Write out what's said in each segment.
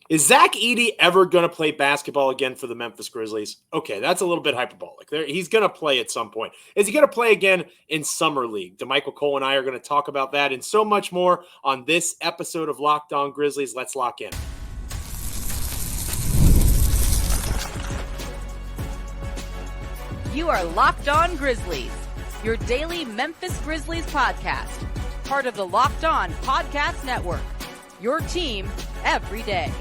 Is Zach Edey ever going to play basketball again for the Memphis Grizzlies? Okay, that's a little bit hyperbolic. He's going to play at some point. Is he going to play again in Summer League? Damichael Cole and I are going to talk about that and so much more on this episode of Locked On Grizzlies. Let's lock in. You are Locked On Grizzlies, your daily Memphis Grizzlies podcast, part of the Locked On Podcast Network, your team every day.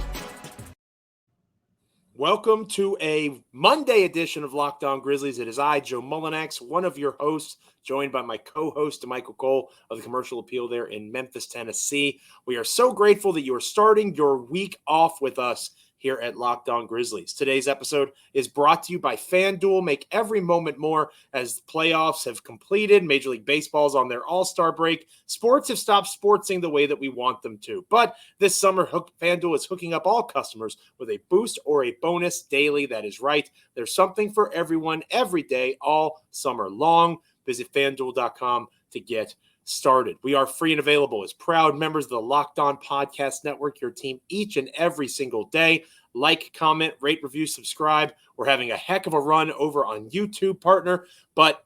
Welcome to a Monday edition of Locked On Grizzlies. It is I, Joe Mullinax, one of your hosts, joined by my co-host, Damichael Cole of the Commercial Appeal there in Memphis, Tennessee. We are so grateful that you are starting your week off with us here at Locked On Grizzlies. Today's episode is brought to you by FanDuel. Make every moment more as the playoffs have completed. Major League Baseball's on their all-star break. Sports have stopped sportsing the way that we want them to. But this summer, FanDuel is hooking up all customers with a boost or a bonus daily. That is right. There's something for everyone every day, all summer long. Visit FanDuel.com to get started. We are free and available as proud members of the Locked On Podcast Network, your team each and every single day. Like, comment, rate, review, subscribe. We're having a heck of a run over on YouTube, partner, but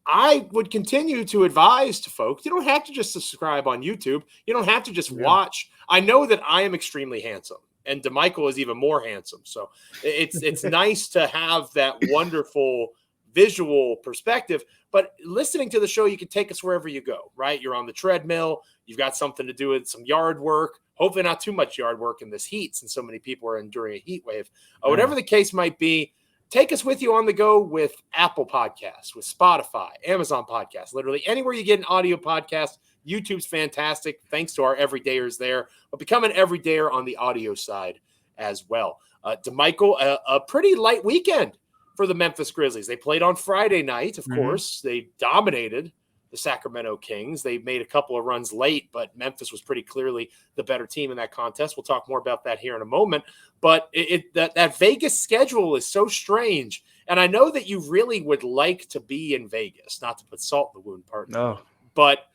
I would continue to advise to folks, you don't have to just subscribe on YouTube. You don't have to just watch. I know that I am extremely handsome, and Damichael is even more handsome. So it's nice to have that wonderful visual perspective, but listening to the show, you can take us wherever you go, right? You're on the treadmill, you've got something to do with some yard work, hopefully not too much yard work in this heat since so many people are enduring a heat wave. Whatever the case might be, take us with you on the go with Apple Podcasts, with Spotify, Amazon Podcasts, literally anywhere you get an audio podcast. YouTube's fantastic. Thanks to our everydayers there, but become an everydayer on the audio side as well. Damichael, a pretty light weekend for the Memphis Grizzlies. They played on Friday night, of course. They dominated the Sacramento Kings. They made a couple of runs late, but Memphis was pretty clearly the better team in that contest. We'll talk more about that here in a moment. But that Vegas schedule is so strange. And I know that you really would like to be in Vegas, not to put salt in the wound, partner. No. But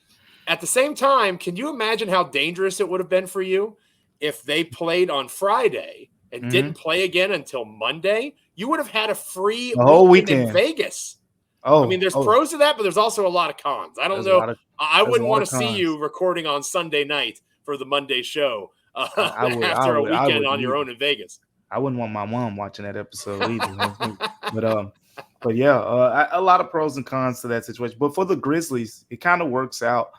at the same time, can you imagine how dangerous it would have been for you if they played on Friday and didn't play again until Monday? You would have had a free whole weekend in Vegas. I mean, there's pros to that, but there's also a lot of cons. I don't know. I wouldn't want to see you recording on Sunday night for the Monday show after a weekend on your own in Vegas. I wouldn't want my mom watching that episode either. but yeah, a lot of pros and cons to that situation. But for the Grizzlies, it kind of works out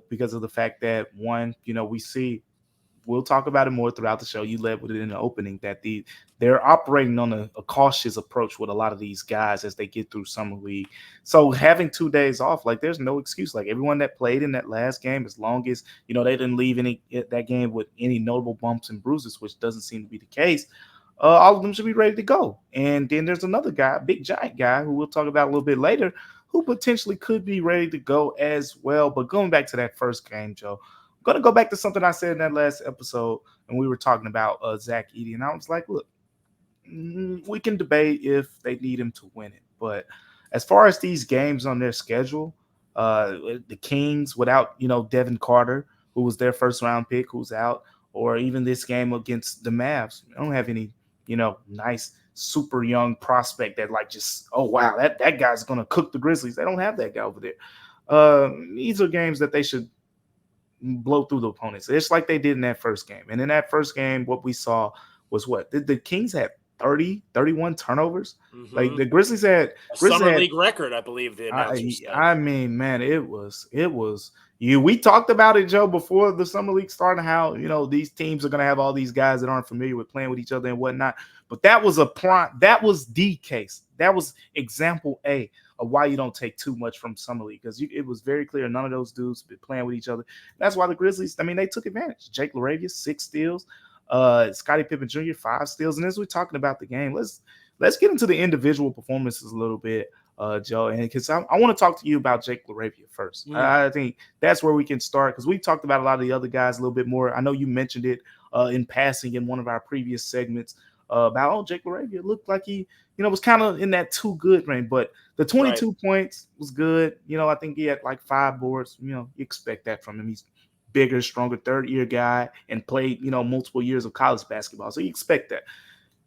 because of the fact that, one, we see, we'll talk about it more throughout the show. You led with it in the opening that they're operating on a cautious approach with a lot of these guys as they get through summer league. So having 2 days off, there's no excuse. Everyone that played in that last game, as long as they didn't leave that game with any notable bumps and bruises, which doesn't seem to be the case, all of them should be ready to go. And then there's another guy, a big giant guy, who we'll talk about a little bit later, who potentially could be ready to go as well. But going back to that first game, Joe, I'm going to go back to something I said in that last episode, and we were talking about Zach Edey, and I was like, look, we can debate if they need him to win it. But as far as these games on their schedule, the Kings without, Devin Carter, who was their first-round pick, who's out, or even this game against the Mavs, I don't have any, nice, super young prospect that oh, wow, that guy's going to cook the Grizzlies. They don't have that guy over there. These are games that they should blow through the opponents. It's like they did in that first game. And in that first game, what we saw was the Kings had 31 turnovers. The Grizzlies had summer league record, I believe. I mean, man, it was you. We talked about it, Joe, before the summer league started, how these teams are going to have all these guys that aren't familiar with playing with each other and whatnot. But that was the case. That was example A of why you don't take too much from summer league, because it was very clear none of those dudes been playing with each other. That's why the Grizzlies, they took advantage. Jake LaRavia, 6 steals. Scottie Pippen Jr., 5 steals. And as we're talking about the game, let's get into the individual performances a little bit, Joe. And because I want to talk to you about Jake LaRavia first. I think that's where we can start, because we talked about a lot of the other guys a little bit more. I know you mentioned it in passing in one of our previous segments about Jake LaRavia looked like he was kind of in that too good range, but the 22 points was good. I think he had 5 boards. You expect that from him. He's bigger, stronger third-year guy and played, multiple years of college basketball. So you expect that.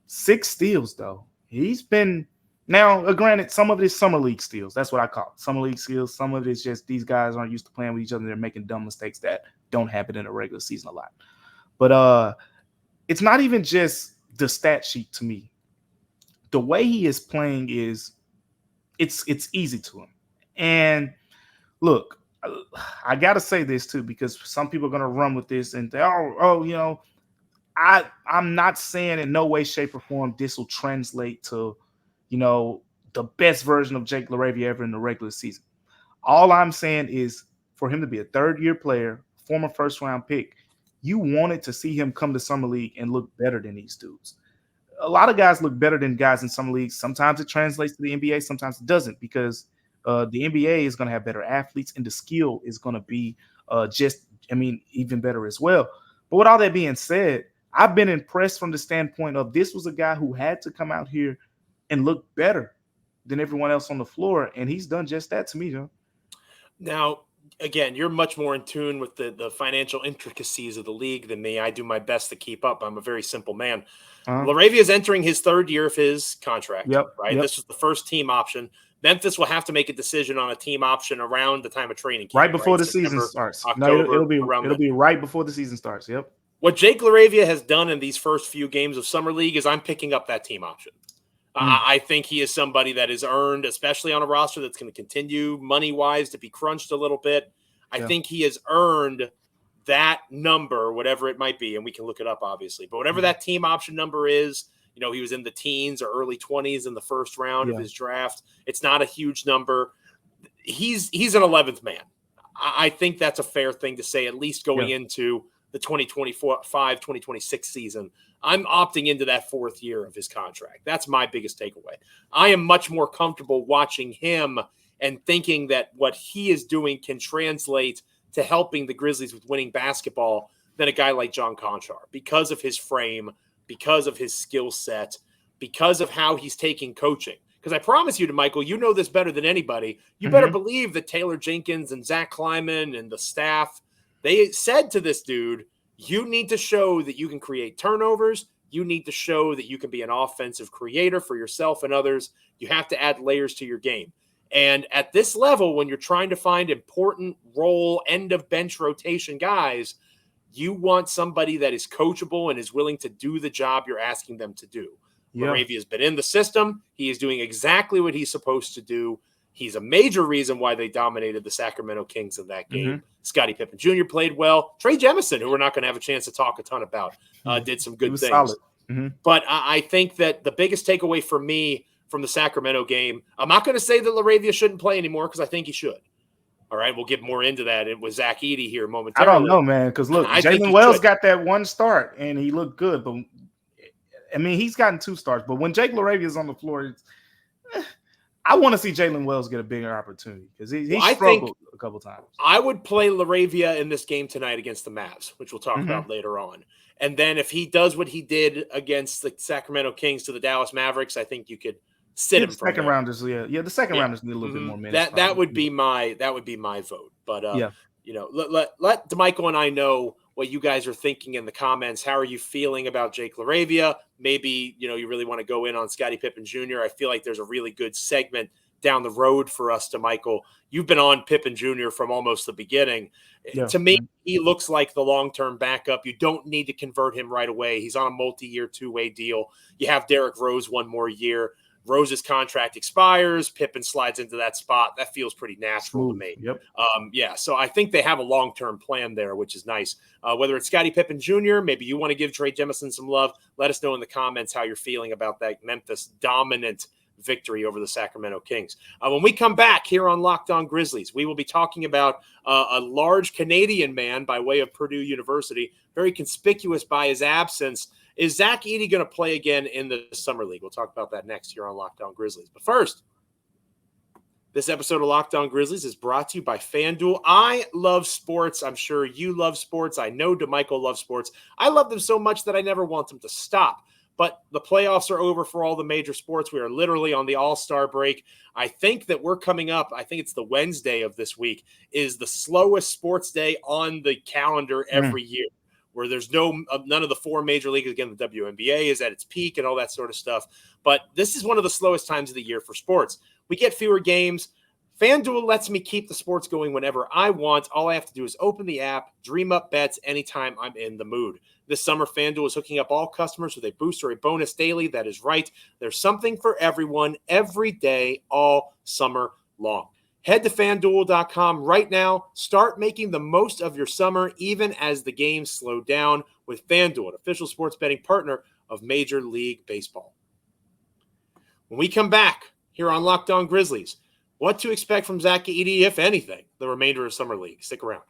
6 steals, though. He's been now, granted, some of it is summer league steals. That's what I call it. Summer league steals. Some of it is just these guys aren't used to playing with each other. They're making dumb mistakes that don't happen in a regular season a lot. But it's not even just the stat sheet to me. The way he is playing is it's easy to him. And look, I got to say this too, because some people are going to run with this and say, I'm not saying in no way, shape, or form this will translate to, the best version of Jake LaRavia ever in the regular season. All I'm saying is for him to be a third-year player, former first-round pick, you wanted to see him come to Summer League and look better than these dudes. A lot of guys look better than guys in Summer League. Sometimes it translates to the NBA, sometimes it doesn't, because the NBA is going to have better athletes and the skill is going to be even better as well. But with all that being said, I've been impressed from the standpoint of this was a guy who had to come out here and look better than everyone else on the floor, and he's done just that to me, John. Now, again, you're much more in tune with the financial intricacies of the league than me. I do my best to keep up. I'm a very simple man. LaRavia is entering his 3rd year of his contract, right? Yep. This is the first team option. Memphis will have to make a decision on a team option around the time of training camp, right before the season starts. October, it'll be right before the season starts. Yep. What Jake LaRavia has done in these first few games of Summer League is I'm picking up that team option. I think he is somebody that is earned, especially on a roster that's going to continue money-wise to be crunched a little bit. I think he has earned that number, whatever it might be, and we can look it up, obviously. But whatever that team option number is, he was in the teens or early 20s in the first round of his draft. It's not a huge number. He's an 11th man. I think that's a fair thing to say, at least going into the 2025-2026 season. I'm opting into that 4th year of his contract. That's my biggest takeaway. I am much more comfortable watching him and thinking that what he is doing can translate to helping the Grizzlies with winning basketball than a guy like John Conchar, because of his frame, because of his skill set, because of how he's taking coaching. Because I promise you, Damichael, you know this better than anybody. You better believe that Taylor Jenkins and Zach Kleiman and the staff, they said to this dude, you need to show that you can create turnovers. You need to show that you can be an offensive creator for yourself and others. You have to add layers to your game. And at this level, when you're trying to find important role, end of bench rotation guys, you want somebody that is coachable and is willing to do the job you're asking them to do. LaRavia has been in the system. He is doing exactly what he's supposed to do. He's a major reason why they dominated the Sacramento Kings in that game. Scottie Pippen Jr. played well. Trey Jemison, who we're not going to have a chance to talk a ton about, did some good things. Solid. But I think that the biggest takeaway for me from the Sacramento game, I'm not going to say that LaRavia shouldn't play anymore because I think he should. All right, we'll get more into that with Zach Edey here momentarily. I don't know, man, because look, Jalen Wells got that one start and he looked good. But I mean, he's gotten 2 starts. But when Jake LaRavia is on the floor, I want to see Jalen Wells get a bigger opportunity because he struggled a couple times. I would play LaRavia in this game tonight against the Mavs, which we'll talk about later on. And then if he does what he did against the Sacramento Kings to the Dallas Mavericks, I think you could sit him from second rounders. The second rounders need a little bit more minutes. That would be my vote. But let Damichael and I know what you guys are thinking in the comments. How are you feeling about Jake LaRavia? Maybe, you really want to go in on Scottie Pippen Jr. I feel like there's a really good segment down the road for us, Damichael. You've been on Pippen Jr. from almost the beginning. Yeah. To me, he looks like the long-term backup. You don't need to convert him right away. He's on a multi-year 2-way deal. You have Derrick Rose one more year. Rose's contract expires. Pippen slides into that spot. That feels pretty natural to me. Yep. So I think they have a long-term plan there, which is nice. Whether it's Scottie Pippen Jr., maybe you want to give Trey Jemison some love. Let us know in the comments how you're feeling about that Memphis dominant victory over the Sacramento Kings. When we come back here on Locked On Grizzlies, we will be talking about a large Canadian man by way of Purdue University, very conspicuous by his absence. Is Zach Edey going to play again in the Summer League? We'll talk about that next here on Locked On Grizzlies. But first, this episode of Locked On Grizzlies is brought to you by FanDuel. I love sports. I'm sure you love sports. I know Damichael loves sports. I love them so much that I never want them to stop. but the playoffs are over for all the major sports. We are literally on the all-star break. I think that we're coming up. I think it's the Wednesday of this week is the slowest sports day on the calendar every year, where there's none of the 4 major leagues. Again, the WNBA is at its peak and all that sort of stuff. But this is one of the slowest times of the year for sports. We get fewer games. FanDuel lets me keep the sports going whenever I want. All I have to do is open the app, dream up bets anytime I'm in the mood. This summer, FanDuel is hooking up all customers with a boost or a bonus daily. That is right. There's something for everyone every day, all summer long. Head to FanDuel.com right now. Start making the most of your summer, even as the games slow down, with FanDuel, an official sports betting partner of Major League Baseball. When we come back here on Locked On Grizzlies, what to expect from Zach Edey, if anything, the remainder of Summer League. Stick around.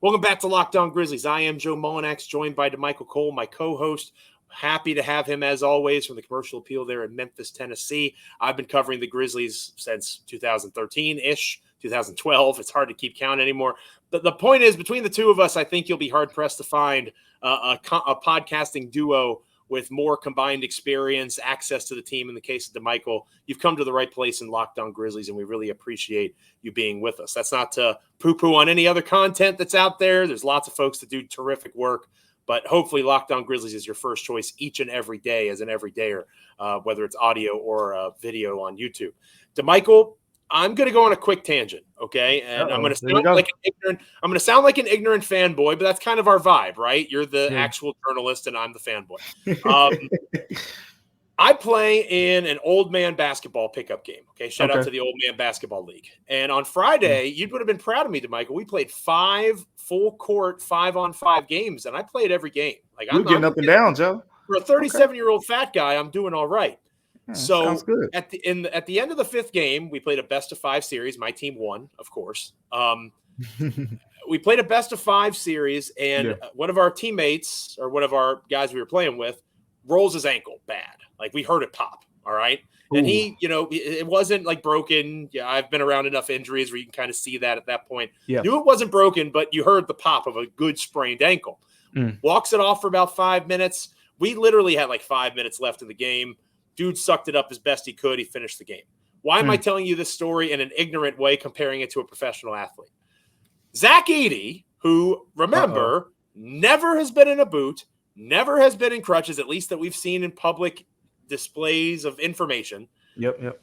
Welcome back to Locked On Grizzlies. I am Joe Mullinax, joined by Damichael Cole, my co-host. Happy to have him, as always, from the Commercial Appeal there in Memphis, Tennessee. I've been covering the Grizzlies since 2013-ish, 2012. It's hard to keep count anymore. But the point is, between the two of us, I think you'll be hard-pressed to find a podcasting duo with more combined experience, access to the team. In the case of Damichael, you've come to the right place in Locked On Grizzlies, and we really appreciate you being with us. That's not to poo-poo on any other content that's out there. There's lots of folks that do terrific work, but hopefully Locked On Grizzlies is your first choice each and every day as an everydayer, whether it's audio or video on YouTube. Damichael, I'm going to go on a quick tangent, okay? And I'm going to sound like an ignorant fanboy, but that's kind of our vibe, right? You're the actual journalist, and I'm the fanboy. I play in an old man basketball pickup game, okay? Shout out to the Old Man Basketball League. And on Friday, you would have been proud of me, Damichael. We played 5 full-court 5-on-5 games, and I played every game. Like You're getting up and down, Joe. For a 37-year-old fat guy, I'm doing all right. So sounds good. At the end of the 5th game, we played a best-of-5 series. My team won, of course. We played a best-of-5 series, and one of our teammates, or one of our guys we were playing with, rolls his ankle bad. Like, we heard it pop, all right? And he, it wasn't, like, broken. Yeah, I've been around enough injuries where you can kind of see that at that point. Yeah. Knew it wasn't broken, but you heard the pop of a good sprained ankle. Walks it off for about 5 minutes. We literally had, like, 5 minutes left in the game. Dude sucked it up as best he could. He finished the game. Why am I telling you this story in an ignorant way, comparing it to a professional athlete? Zach Edey, who, remember, never has been in a boot, never has been in crutches, at least that we've seen in public displays of information. Yep.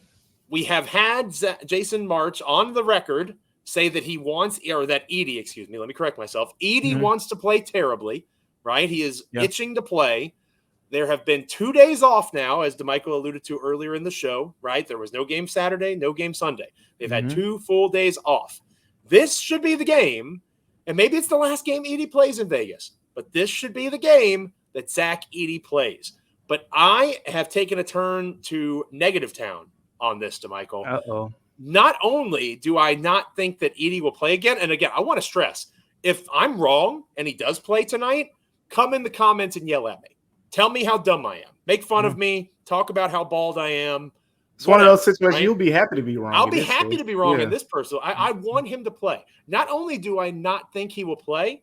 We have had Jason March on the record say that he wants, or that Edey, excuse me, let me correct myself. Edey wants to play terribly, right? He is itching to play. There have been 2 days off now, as Damichael alluded to earlier in the show, right? There was no game Saturday, no game Sunday. They've had 2 full days off. This should be the game, and maybe it's the last game Edey plays in Vegas, but this should be the game that Zach Edey plays. But I have taken a turn to negative town on this, Damichael. Not only do I not think that Edey will play again, and again, I want to stress, if I'm wrong and he does play tonight, come in the comments and yell at me. Tell me how dumb I am. Make fun of me. Talk about how bald I am. It's one of those situations, right? You'll be happy to be wrong. I'll be happy to be wrong in this person. I want him to play. Not only do I not think he will play,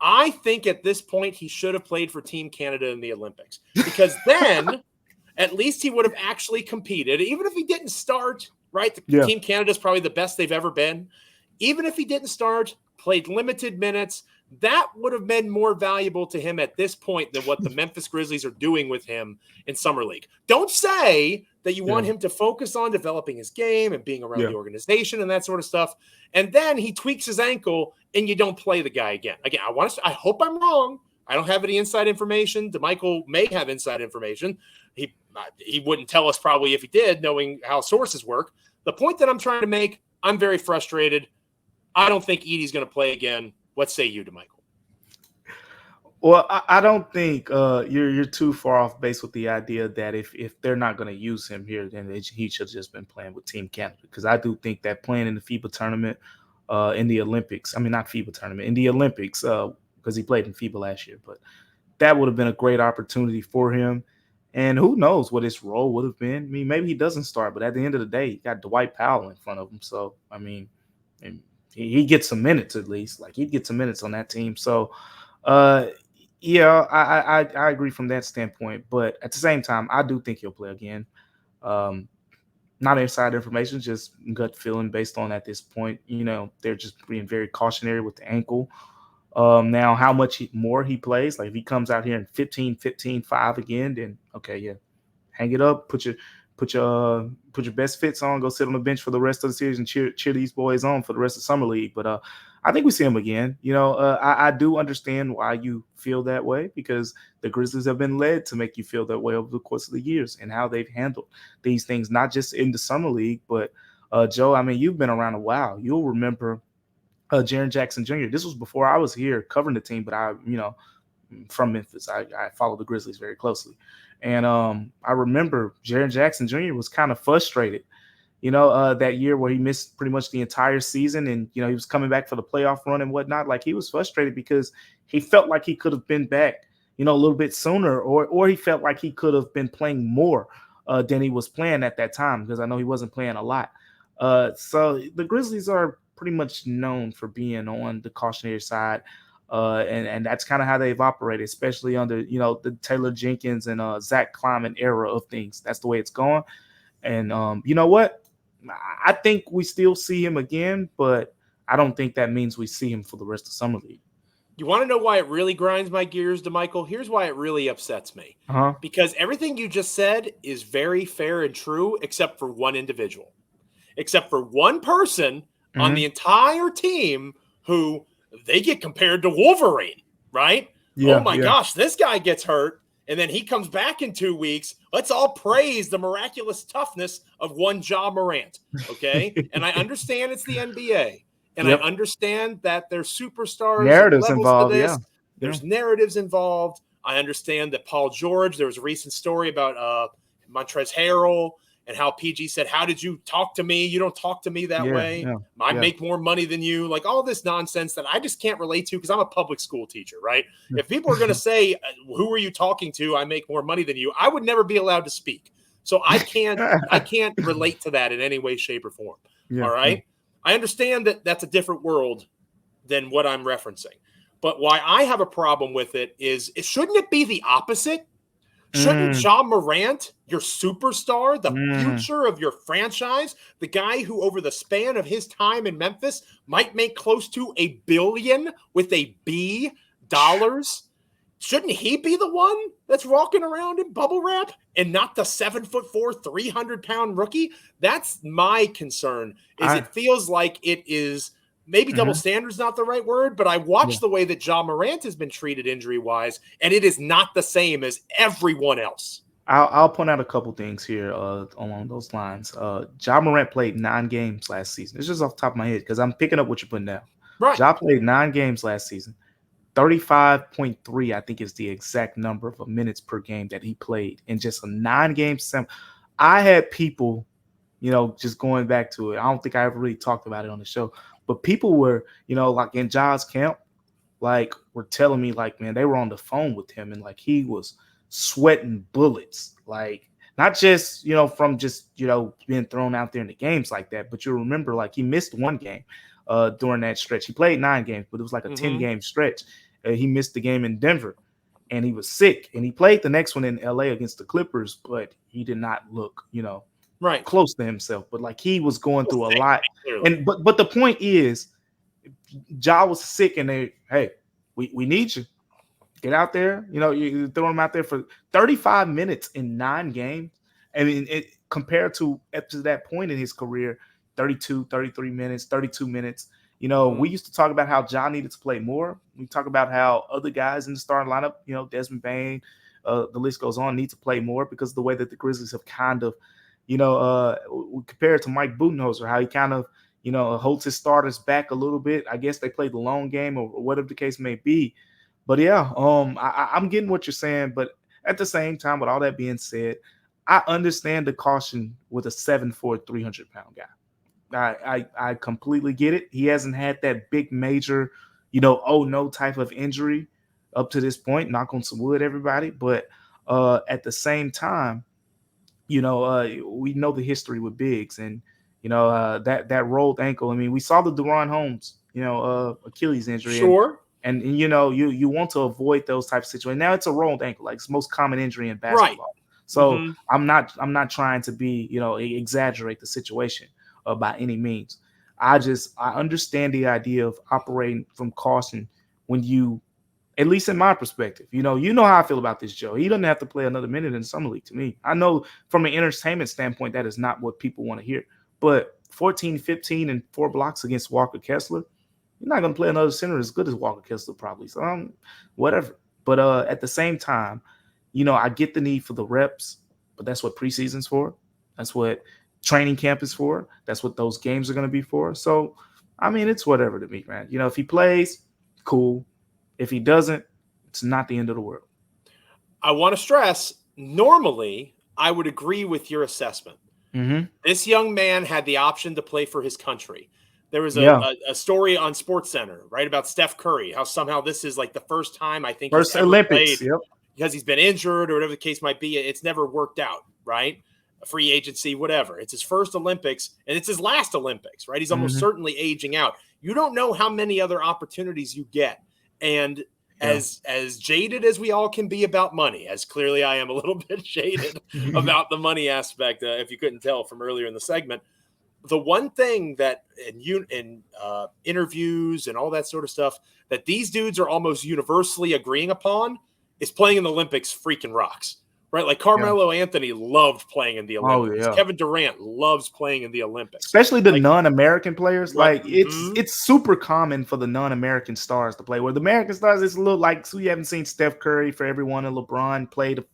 I think at this point he should have played for Team Canada in the Olympics. Because then at least he would have actually competed. Even if he didn't start, right? Team Canada is probably the best they've ever been. Even if he didn't start, played limited minutes, that would have been more valuable to him at this point than what the Memphis Grizzlies are doing with him in Summer League. Don't say that you want him to focus on developing his game and being around the organization and that sort of stuff. And then he tweaks his ankle and you don't play the guy again. Again, I hope I'm wrong. I don't have any inside information. Damichael may have inside information. He wouldn't tell us probably if he did, knowing how sources work. The point that I'm trying to make, I'm very frustrated. I don't think Edey's going to play again. What say you, Damichael? Well, I don't think you're too far off base with the idea that if they're not going to use him here, then he should have just been playing with Team Canada. Because I do think that playing in the FIBA tournament, in the Olympics, I mean, not FIBA tournament, in the Olympics, because he played in FIBA last year, but that would have been a great opportunity for him. And who knows what his role would have been. I mean, maybe he doesn't start, but at the end of the day, he got Dwight Powell in front of him. So, I mean, he gets some minutes at least. Like, he'd get some minutes on that team. So, Yeah, I agree from that standpoint, but at the same time, I do think he'll play again. Um, Not inside information, just gut feeling based on at this point. They're just being very cautionary with the ankle. Now, how much more he plays, like if he comes out here in 15-15-5 again, then okay, yeah, hang it up, put your best fits on, go sit on the bench for the rest of the series and cheer these boys on for the rest of summer league. But I think we see him again. I do understand why you feel that way, because the Grizzlies have been led to make you feel that way over the course of the years and how they've handled these things, not just in the summer league, but Joe, I mean, you've been around a while. You'll remember Jaren Jackson Jr. This was before I was here covering the team, but from Memphis. I follow the Grizzlies very closely. And I remember Jaren Jackson Jr. was kind of frustrated, that year where he missed pretty much the entire season. And, he was coming back for the playoff run and whatnot. Like, he was frustrated because he felt like he could have been back, a little bit sooner, or he felt like he could have been playing more than he was playing at that time, because I know he wasn't playing a lot. So the Grizzlies are pretty much known for being on the cautionary side. And that's kind of how they've operated, especially under, the Taylor Jenkins and Zach Kleiman era of things. That's the way it's going. And you know what? I think we still see him again, but I don't think that means we see him for the rest of Summer League. You want to know why it really grinds my gears, Damichael? Here's why it really upsets me. Because everything you just said is very fair and true, except for one individual. Except for one person on the entire team who they get compared to Wolverine, right? Yeah, oh my gosh, this guy gets hurt, and then he comes back in 2 weeks. Let's all praise the miraculous toughness of one Ja Morant, okay? And I understand it's the NBA, and I understand that there's superstars, narratives involved. Yeah, there's narratives involved. I understand that Paul George. There was a recent story about Montrezl Harrell. And how PG said, how did you talk to me? You don't talk to me that way. I make more money than you. Like all this nonsense that I just can't relate to because I'm a public school teacher, right? If people are going to say, who are you talking to? I make more money than you. I would never be allowed to speak. So I can't relate to that in any way, shape, or form. All right? I understand that that's a different world than what I'm referencing. But why I have a problem with it is, shouldn't it be the opposite? Shouldn't Ja Morant, your superstar, the future of your franchise, the guy who over the span of his time in Memphis might make close to $1 billion with a B dollars, shouldn't he be the one that's walking around in bubble wrap and not the 7'4", 300-pound rookie? That's my concern. It feels like it is. Maybe double standard's not the right word, but I watched the way that Ja Morant has been treated injury-wise, and it is not the same as everyone else. I'll point out a couple things here along those lines. Ja Morant played 9 games last season. It's just off the top of my head because I'm picking up what you're putting down. Right. Ja played 9 games last season. 35.3, I think, is the exact number of minutes per game that he played in just a 9-game sample. I had people, just going back to it. I don't think I ever really talked about it on the show. But people were, like in Ja's camp, like were telling me, like, man, they were on the phone with him and like he was sweating bullets, like not just, from just, being thrown out there in the games like that. But you remember, like he missed 1 game during that stretch. He played 9 games, but it was like a 10-game stretch. He missed the game in Denver and he was sick. And he played the next one in LA against the Clippers, but he did not look, close to himself, but like he was going through a lot. And but the point is, Ja was sick, and we need you. Get out there. You throw him out there for 35 minutes in 9 games. I mean, compared to up to that point in his career, 32, 33 minutes, 32 minutes. We used to talk about how Ja needed to play more. We talk about how other guys in the starting lineup, Desmond Bane, the list goes on, need to play more because of the way that the Grizzlies have kind of, compared to Mike Budenholzer, how he kind of, holds his starters back a little bit. I guess they play the long game or whatever the case may be. But yeah, I'm getting what you're saying. But at the same time, with all that being said, I understand the caution with a 7'4", 300-pound guy. I completely get it. He hasn't had that big major, oh no type of injury up to this point. Knock on some wood, everybody. But at the same time, we know the history with bigs and, that rolled ankle. I mean, we saw the DeRon Holmes, Achilles injury. Sure. And you know, you want to avoid those types of situations. Now it's a rolled ankle, like it's the most common injury in basketball. Right. So Mhm. I'm not trying to be, you know, exaggerate the situation by any means. I understand the idea of operating from caution when you, at least in my perspective, you know how I feel about this, Joe. He doesn't have to play another minute in the summer league to me. I know from an entertainment standpoint, that is not what people want to hear. But 14, 15, and 4 blocks against Walker Kessler, you're not going to play another center as good as Walker Kessler probably. So whatever. But at the same time, you know, I get the need for the reps, but that's what preseason's for. That's what training camp is for. That's what those games are going to be for. So, I mean, it's whatever to me, man. You know, if he plays, cool. If he doesn't, it's not the end of the world. I want to stress, normally, I would agree with your assessment. Mm-hmm. This young man had the option to play for his country. There was Yeah. a story on SportsCenter, right, about Steph Curry, how somehow this is like the first time I think First he's ever Olympics. played Yep. because he's been injured or whatever the case might be. It's never worked out, right? A free agency, whatever. It's his first Olympics, and it's his last Olympics, right? He's almost certainly aging out. You don't know how many other opportunities you get. And as jaded as we all can be about money, as clearly I am a little bit jaded about the money aspect, if you couldn't tell from earlier in the segment, the one thing that in interviews and all that sort of stuff that these dudes are almost universally agreeing upon is playing in the Olympics freaking rocks, right? Like Carmelo Anthony loved playing in the Olympics. Kevin Durant loves playing in the Olympics. Especially the non-American players. Right. Like it's super common for the non-American stars to play. Where the American stars, it's a little like, so you haven't seen Steph Curry for everyone, and LeBron played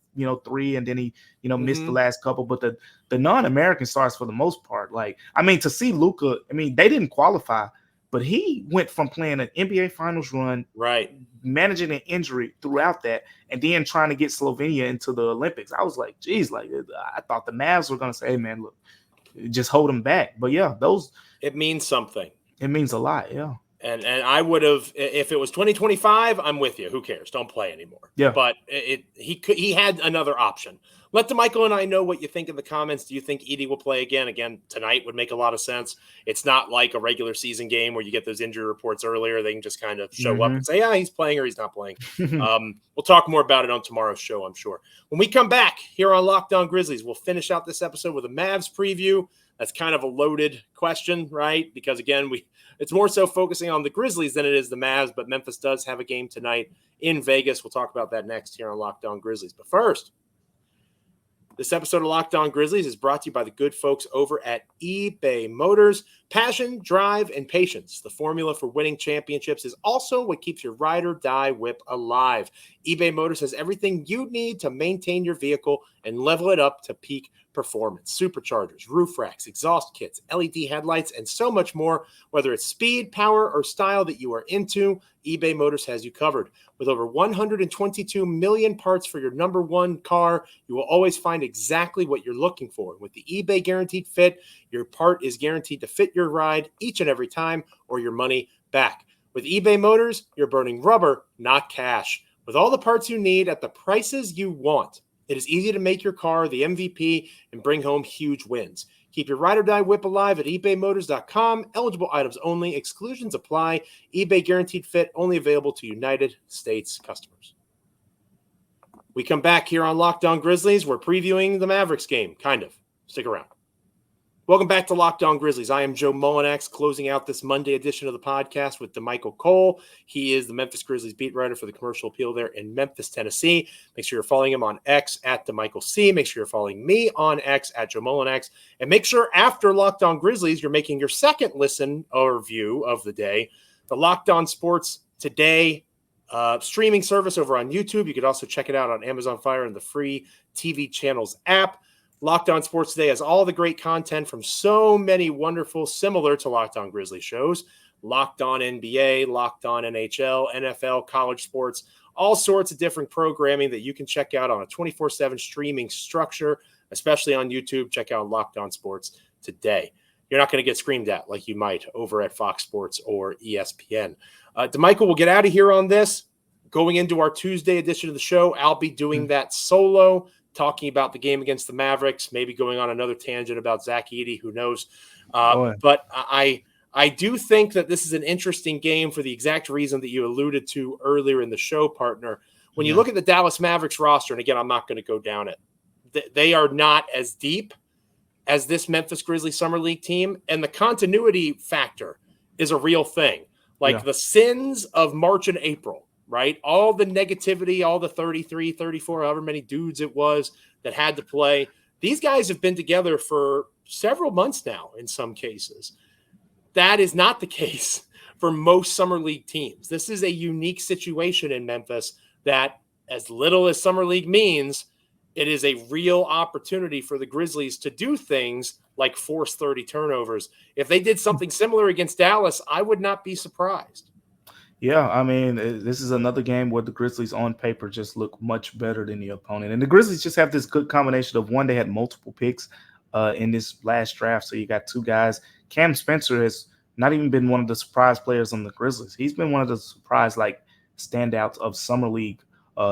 3 and then he missed the last couple. But the non-American stars, for the most part, like, I mean, to see Luka, I mean, they didn't qualify, but he went from playing an NBA Finals run, right, managing an injury throughout that, and then trying to get Slovenia into the Olympics. I was like, geez, like, I thought the Mavs were going to say, hey, man, look, just hold them back. But yeah, it means something. It means a lot, yeah. And I would have, if it was 2025, I'm with you. Who cares? Don't play anymore. Yeah. But he had another option. Let Damichael and I know what you think in the comments. Do you think Edey will play again? Again, tonight would make a lot of sense. It's not like a regular season game where you get those injury reports earlier. They can just kind of show up and say, yeah, he's playing or he's not playing. We'll talk more about it on tomorrow's show, I'm sure. When we come back here on Locked On Grizzlies, we'll finish out this episode with a Mavs preview. That's kind of a loaded question, right? Because, again, it's more so focusing on the Grizzlies than it is the Mavs, but Memphis does have a game tonight in Vegas. We'll talk about that next here on Locked On Grizzlies. But first, this episode of Locked On Grizzlies is brought to you by the good folks over at eBay Motors. Passion, drive, and patience. The formula for winning championships is also what keeps your ride or die whip alive. eBay Motors has everything you need to maintain your vehicle and level it up to peak performance. Superchargers, roof racks, exhaust kits, LED headlights, and so much more. Whether it's speed, power, or style that you are into, eBay Motors has you covered. With over 122 million parts for your number one car, you will always find exactly what you're looking for. With the eBay Guaranteed Fit, your part is guaranteed to fit your ride each and every time, or your money back. With eBay Motors, you're burning rubber, not cash. With all the parts you need at the prices you want, it is easy to make your car the MVP and bring home huge wins. Keep your ride or die whip alive at ebaymotors.com. Eligible items only. Exclusions apply. eBay Guaranteed Fit only available to United States customers. We come back here on Locked On Grizzlies. We're previewing the Mavericks game, kind of. Stick around. Welcome back to Locked On Grizzlies. I am Joe Mullinax, closing out this Monday edition of the podcast with Damichael Cole. He is the Memphis Grizzlies beat writer for the Commercial Appeal there in Memphis, Tennessee. Make sure you're following him on X at Damichael C. Make sure you're following me on X at Joe Mullinax. And make sure after Locked On Grizzlies, you're making your second listen or view of the day, the Locked On Sports Today streaming service over on YouTube. You could also check it out on Amazon Fire and the free TV channels app. Locked On Sports Today has all the great content from so many wonderful, similar to Locked On Grizzlies shows. Locked On NBA, Locked On NHL, NFL, college sports, all sorts of different programming that you can check out on a 24/7 streaming structure, especially on YouTube. Check out Locked On Sports Today. You're not going to get screamed at like you might over at Fox Sports or ESPN. Damichael, we'll get out of here on this. Going into our Tuesday edition of the show, I'll be doing that solo, talking about the game against the Mavericks, maybe going on another tangent about Zach Edey, who knows. But I I do think that this is an interesting game for the exact reason that you alluded to earlier in the show, partner. When you look at the Dallas Mavericks roster, and again, I'm not going to go down it, they are not as deep as this Memphis Grizzlies Summer League team, and the continuity factor is a real thing. Like the sins of March and April, right? All the negativity, all the 33, 34, however many dudes it was that had to play. These guys have been together for several months now in some cases. That is not the case for most Summer League teams. This is a unique situation in Memphis that, as little as Summer League means, it is a real opportunity for the Grizzlies to do things like force 30 turnovers. If they did something similar against Dallas, I would not be surprised. Yeah, I mean, this is another game where the Grizzlies on paper just look much better than the opponent. And the Grizzlies just have this good combination of, one, they had multiple picks in this last draft. So you got two guys. Cam Spencer has not even been one of the surprise players on the Grizzlies. He's been one of the surprise, standouts of Summer League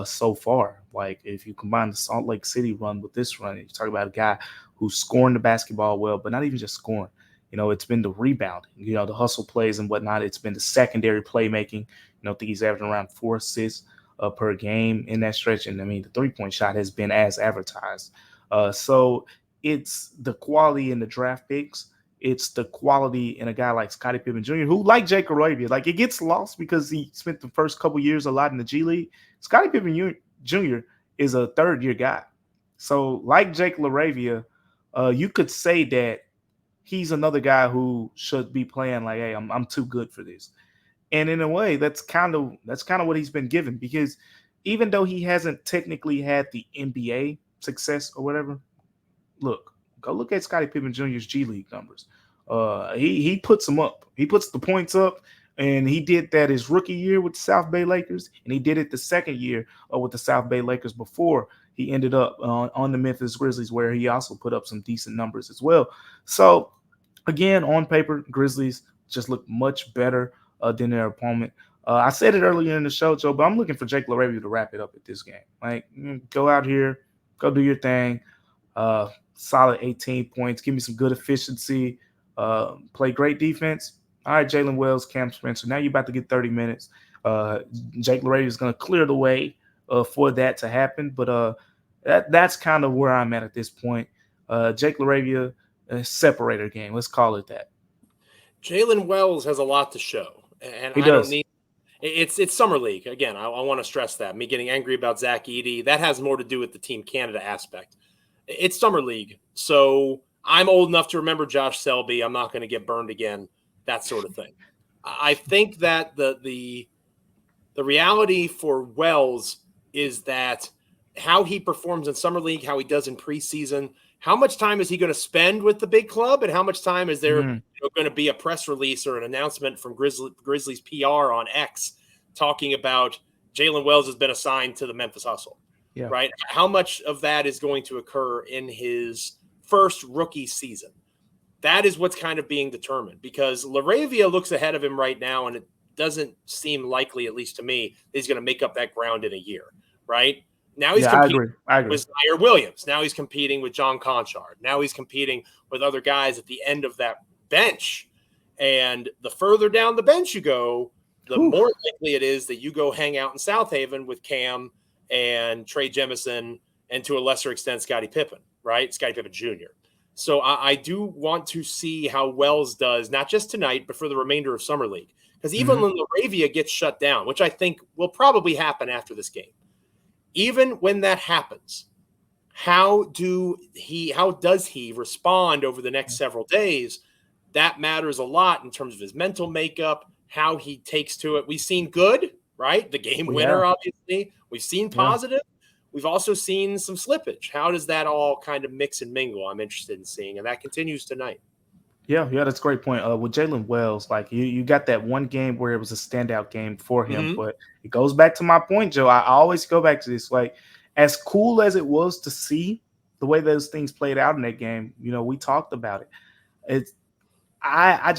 so far. Like, if you combine the Salt Lake City run with this run, you talk about a guy who's scoring the basketball well, but not even just scoring. It's been the rebounding, the hustle plays and whatnot. It's been the secondary playmaking. I think he's averaging around 4 assists per game in that stretch. And, the three-point shot has been as advertised. So it's the quality in the draft picks. It's the quality in a guy like Scottie Pippen Jr., who, like Jake LaRavia, it gets lost because he spent the first couple years a lot in the G League. Scottie Pippen Jr. is a third-year guy. So, like Jake LaRavia, you could say that he's another guy who should be playing like, hey, I'm too good for this. And in a way, that's kind of what he's been given, because even though he hasn't technically had the NBA success or whatever, go look at Scottie Pippen Jr.'s G League numbers. He puts them up. He puts the points up, and he did that his rookie year with the South Bay Lakers, and he did it the second year with the South Bay Lakers before he ended up on the Memphis Grizzlies, where he also put up some decent numbers as well. So, again, on paper, Grizzlies just look much better than their opponent. I said it earlier in the show, Joe, but I'm looking for Jake LaRavia to wrap it up at this game. Go out here, go do your thing. Solid 18 points. Give me some good efficiency. Play great defense. All right, Jalen Wells, Cam Spencer. Now you're about to get 30 minutes. Jake LaRavia is going to clear the way for that to happen. But that's kind of where I'm at this point. Jake LaRavia, separator game. Let's call it that. Jalen Wells has a lot to show. And he does. Don't need it's Summer League. Again, I want to stress that. Me getting angry about Zach Edey, that has more to do with the Team Canada aspect. It's Summer League. So I'm old enough to remember Josh Selby. I'm not going to get burned again, that sort of thing. I think that the reality for Wells is that how he performs in Summer League, how he does in preseason, how much time is he going to spend with the big club, and how much time is there going to be a press release or an announcement from Grizzlies PR on X talking about Jalen Wells has been assigned to the Memphis Hustle? Yeah. Right? How much of that is going to occur in his first rookie season? That is what's kind of being determined, because LaRavia looks ahead of him right now, and it doesn't seem likely, at least to me, that he's going to make up that ground in a year, right? Now he's competing with Zaire Williams. Now he's competing with John Conchard. Now he's competing with other guys at the end of that bench. And the further down the bench you go, the more likely it is that you go hang out in South Haven with Cam and Trey Jemison, and to a lesser extent, Scottie Pippen, right? Scottie Pippen Jr. So I do want to see how Wells does, not just tonight, but for the remainder of Summer League. Because even when LaRavia gets shut down, which I think will probably happen after this game, even when that happens, how does he respond over the next several days? That matters a lot in terms of his mental makeup, how he takes to it. We've seen good, right? The game winner, obviously. We've seen positive. We've also seen some slippage. How does that all kind of mix and mingle? I'm interested in seeing, and that continues tonight. Yeah, that's a great point. With Jalen Wells, you got that one game where it was a standout game for him, but it goes back to my point, Joe. I always go back to this. As cool as it was to see the way those things played out in that game, we talked about it. I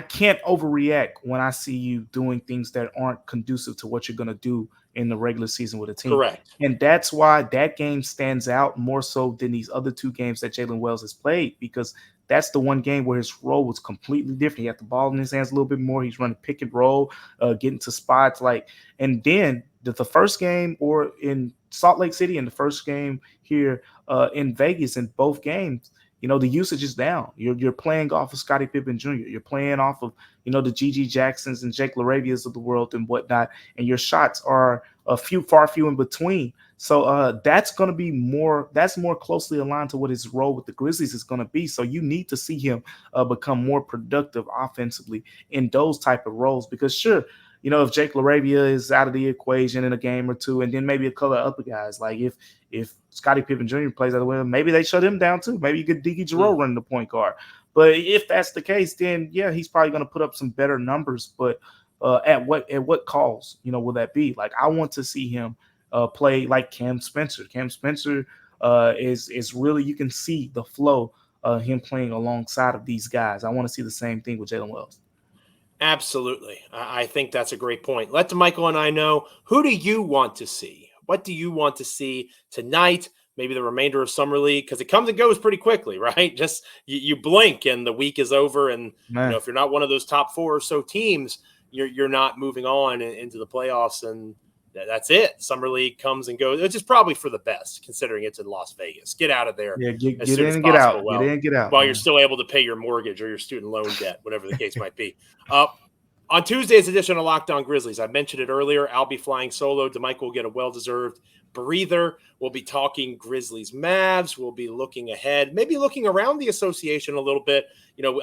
can't overreact when I see you doing things that aren't conducive to what you're going to do in the regular season with a team. Correct. And that's why that game stands out more so than these other two games that Jalen Wells has played, because that's the one game where his role was completely different. He had the ball in his hands a little bit more. He's running pick and roll, getting to spots and then the first game or in Salt Lake City and the first game here in Vegas, in both games, the usage is down. You're playing off of Scottie Pippen Jr. You're playing off of, the Gigi Jacksons and Jake LaRavias of the world and whatnot. And your shots are far few in between. So that's going to be more closely aligned to what his role with the Grizzlies is going to be. So you need to see him become more productive offensively in those type of roles, because sure, if Jake LaRavia is out of the equation in a game or two, and then maybe a couple of other guys, like if Scottie Pippen Jr. plays that way, maybe they shut him down too. Maybe you get Digi Giroux running the point guard. But if that's the case, then yeah, he's probably going to put up some better numbers. But at what cost, will that be? Like, I want to see him play like Cam Spencer. Cam Spencer is really, you can see the flow him playing alongside of these guys. I want to see the same thing with Jalen Wells. Absolutely. I think that's a great point. Let Damichael and I know, who do you want to see? What do you want to see tonight? Maybe the remainder of Summer League, because it comes and goes pretty quickly, right? Just you blink and the week is over. And if you're not one of those top 4 or so teams, you're not moving on into the playoffs, and that's it. Summer League comes and goes. It's just probably for the best, considering it's in Las Vegas. Get out of there. Yeah, get in and get out. Get in and get out. While you're still able to pay your mortgage or your student loan debt, whatever the case might be. On Tuesday's edition of Locked On Grizzlies, I mentioned it earlier, I'll be flying solo. Damichael will get a well-deserved breather. We'll be talking Grizzlies Mavs. We'll be looking ahead, maybe looking around the association a little bit.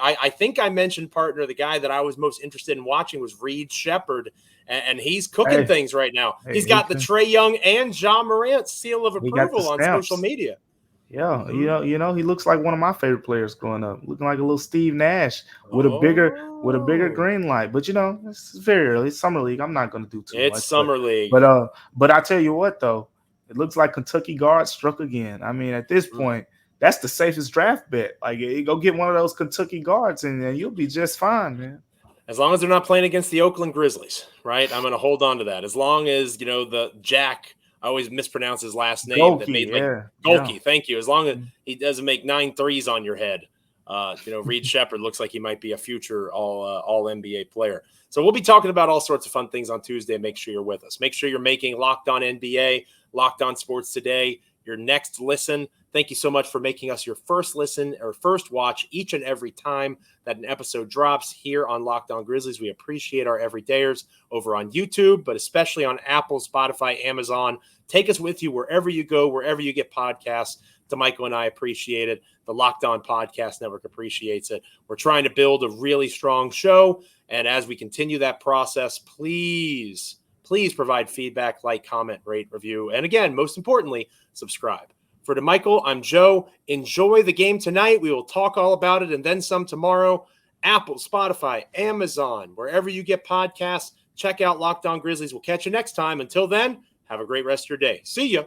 I think I mentioned, partner, the guy that I was most interested in watching was Reed Shepherd, and he's cooking things right now. He's got the Trae Young and Ja Morant seal of approval on social media. Yeah, he looks like one of my favorite players growing up, looking like a little Steve Nash with a bigger green light. But it's very early. It's Summer League. I'm not going to do too much. It's Summer League. But I tell you what, though, it looks like Kentucky guard struck again. I mean, at this point, that's the safest draft bet. Like, go get one of those Kentucky guards, and you'll be just fine, man. As long as they're not playing against the Oakland Grizzlies, right? I'm going to hold on to that. As long as the Jack. I always mispronounce his last name. Golke. Thank you. As long as he doesn't make 9 threes on your head, Reed Shepherd looks like he might be a future all NBA player. So we'll be talking about all sorts of fun things on Tuesday. Make sure you're with us. Make sure you're making Locked On NBA, Locked On Sports Today your next listen. Thank you so much for making us your first listen or first watch each and every time that an episode drops here on Locked On Grizzlies. We appreciate our everydayers over on YouTube, but especially on Apple, Spotify, Amazon. Take us with you wherever you go, wherever you get podcasts. Damichael and I appreciate it. The Locked On Podcast Network appreciates it. We're trying to build a really strong show, and as we continue that process, please provide feedback, like, comment, rate, review, and again, most importantly, subscribe. For Damichael, I'm Joe. Enjoy the game tonight. We will talk all about it and then some tomorrow. Apple, Spotify, Amazon, wherever you get podcasts, check out Locked On Grizzlies. We'll catch you next time. Until then, have a great rest of your day. See ya.